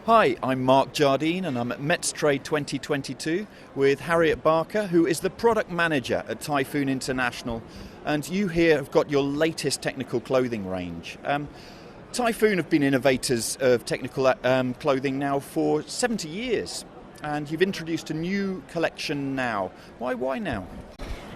Hi, I'm Mark Jardine and I'm at Mets Trade 2022 with Harriet Barker, who is the Product Manager at Typhoon International. And you here have got your latest technical clothing range. Typhoon have been innovators of technical clothing now for 70 years. And you've introduced a new collection now. Why now?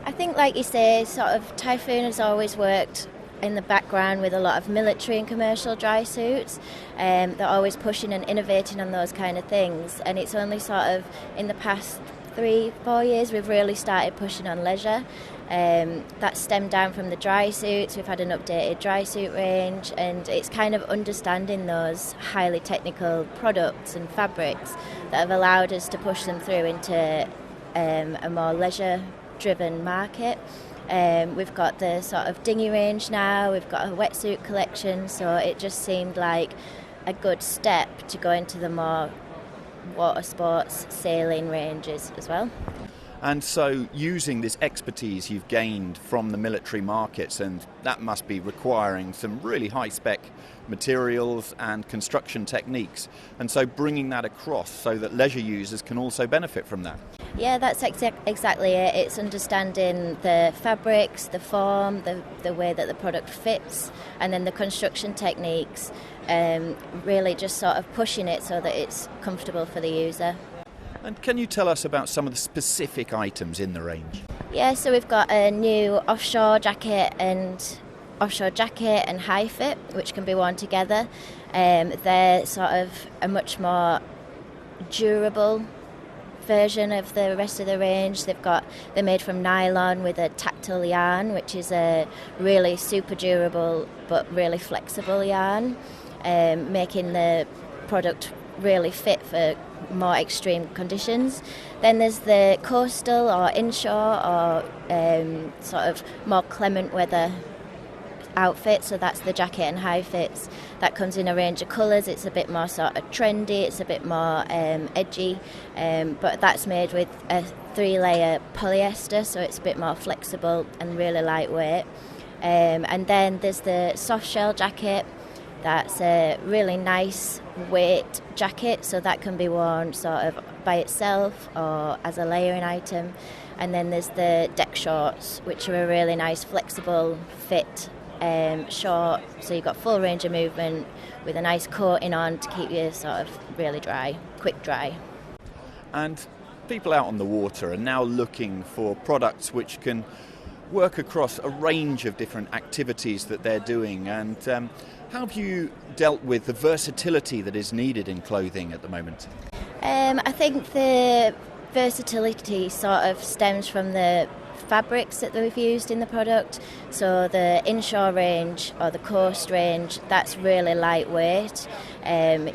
I think, like you say, sort of Typhoon has always worked in the background with a lot of military and commercial dry suits. They're always pushing and innovating on those kind of things, and it's only sort of in the past 3-4 years we've really started pushing on leisure. That stemmed down from the dry suits. We've had an updated dry suit range, and it's kind of understanding those highly technical products and fabrics that have allowed us to push them through into a more leisure driven market. We've got the sort of dinghy range now, we've got a wetsuit collection, so it just seemed like a good step to go into the more water sports sailing ranges as well. And so using this expertise you've gained from the military markets, and that must be requiring some really high-spec materials and construction techniques, and so bringing that across so that leisure users can also benefit from that. Yeah, that's exactly it. It's understanding the fabrics, the form, the way that the product fits, and then the construction techniques, really just sort of pushing it so that it's comfortable for the user. And can you tell us about some of the specific items in the range? Yeah, so we've got a new offshore jacket and high fit, which can be worn together. They're sort of a much more durable version of the rest of the range. They're made from nylon with a tactile yarn, which is a really super durable but really flexible yarn, making the product really fit for more extreme conditions. Then there's the coastal or inshore or sort of more clement weather outfit, so that's the jacket and high fits. That comes in a range of colours. It's a bit more sort of trendy, it's a bit more edgy, but that's made with a 3-layer polyester, so it's a bit more flexible and really lightweight. And then there's the soft shell jacket. That's a really nice weight jacket, so that can be worn sort of by itself or as a layering item. And then there's the deck shorts, which are a really nice flexible fit short, so you've got full range of movement with a nice coating on to keep you sort of really dry, quick dry. And people out on the water are now looking for products which can work across a range of different activities that they're doing. And how have you dealt with the versatility that is needed in clothing at the moment? I think the versatility sort of stems from the fabrics that we've used in the product. So the inshore range or the coast range, that's really lightweight.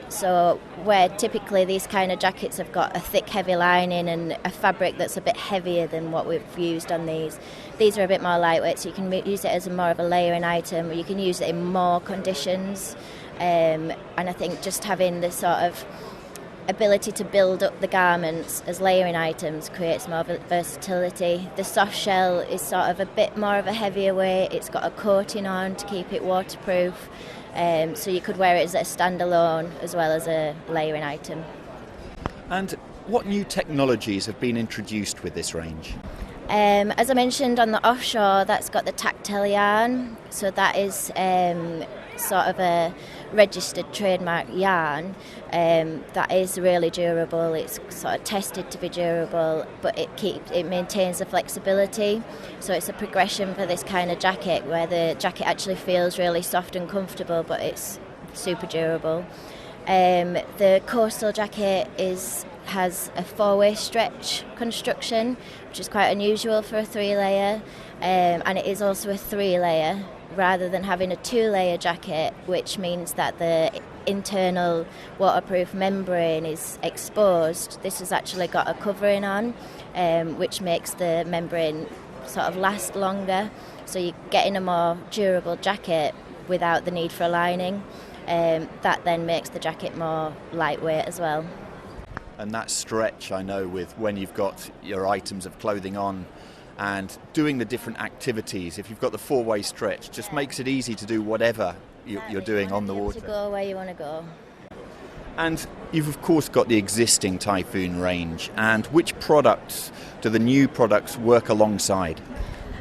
So where typically these kind of jackets have got a thick heavy lining and a fabric that's a bit heavier than what we've used on these are a bit more lightweight, so you can use it as more of a layering item, or you can use it in more conditions. And I think just having this sort of ability to build up the garments as layering items creates more versatility. The soft shell is sort of a bit more of a heavier weight. It's got a coating on to keep it waterproof, so you could wear it as a standalone as well as a layering item. And what new technologies have been introduced with this range? As I mentioned, on the offshore, that's got the tactile yarn, so that is sort of a registered trademark yarn that is really durable. It's sort of tested to be durable, but it maintains the flexibility, so it's a progression for this kind of jacket where the jacket actually feels really soft and comfortable, but it's super durable. The coastal jacket has a 4-way stretch construction, which is quite unusual for a 3-layer, and it is also a 3-layer rather than having a 2-layer jacket, which means that the internal waterproof membrane is exposed. This has actually got a covering on, which makes the membrane sort of last longer, so you're getting a more durable jacket without the need for a lining. That then makes the jacket more lightweight as well. And that stretch, I know, with when you've got your items of clothing on and doing the different activities, if you've got the 4-way stretch, just makes it easy to do whatever you're doing on the water. To go where you want to go. And you've of course got the existing Typhoon range, and which products do the new products work alongside?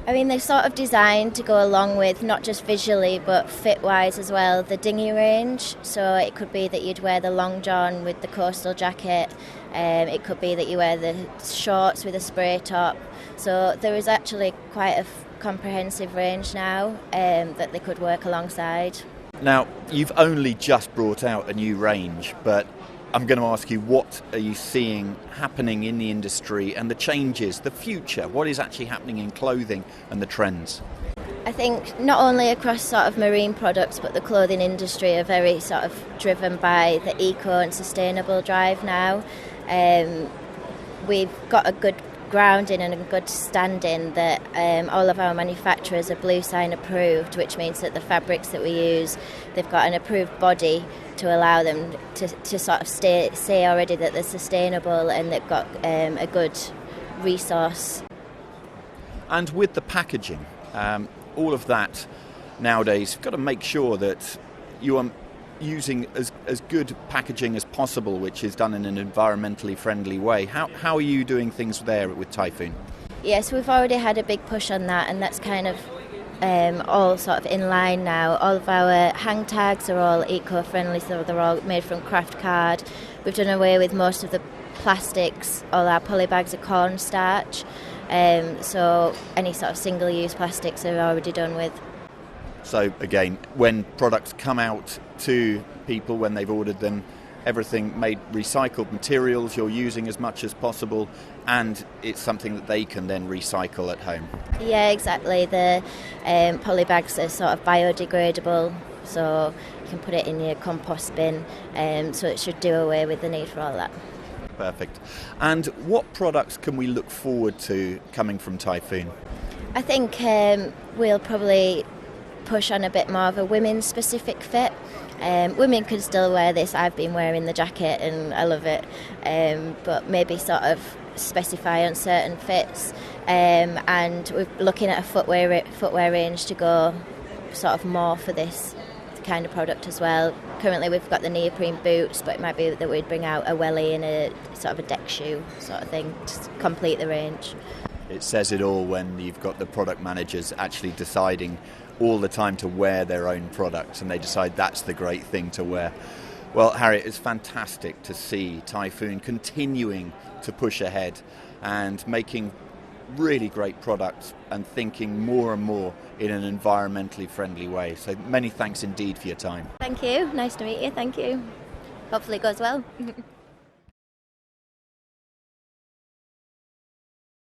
I mean, they're sort of designed to go along with, not just visually but fit-wise as well, the dinghy range. So it could be that you'd wear the long john with the coastal jacket, it could be that you wear the shorts with a spray top. So there is actually quite a comprehensive range now that they could work alongside. Now, you've only just brought out a new range, but I'm going to ask you, what are you seeing happening in the industry and the changes, the future? What is actually happening in clothing and the trends? I think not only across sort of marine products, but the clothing industry are very sort of driven by the eco and sustainable drive now. We've got a good grounding and a good standing that all of our manufacturers are Blue Sign approved, which means that the fabrics that we use, they've got an approved body to allow them to sort of say already that they're sustainable, and they've got a good resource. And with the packaging, all of that nowadays, you've got to make sure that you are using as good packaging as possible, which is done in an environmentally friendly way. How are you doing things there with Typhoon? Yes, we've already had a big push on that, and that's kind of all sort of in line now. All of our hang tags are all eco-friendly, so they're all made from craft card. We've done away with most of the plastics. All our poly bags are cornstarch, so any sort of single-use plastics are already done with. So again, when products come out to people, when they've ordered them, everything made recycled materials, you're using as much as possible, and it's something that they can then recycle at home. Yeah, exactly. The poly bags are sort of biodegradable, so you can put it in your compost bin, so it should do away with the need for all that. Perfect. And what products can we look forward to coming from Typhoon? I think we'll probably push on a bit more of a women's specific fit. Women can still wear this. I've been wearing the jacket and I love it, but maybe sort of specify on certain fits, and we're looking at a footwear range to go sort of more for this kind of product as well. Currently we've got the neoprene boots, but it might be that we'd bring out a welly and a sort of a deck shoe sort of thing to complete the range. It says it all when you've got the product managers actually deciding all the time to wear their own products, and they decide that's the great thing to wear. Well, Harriet, it's fantastic to see Typhoon continuing to push ahead and making really great products and thinking more and more in an environmentally friendly way. So many thanks indeed for your time. Thank you. Nice to meet you. Thank you. Hopefully it goes well.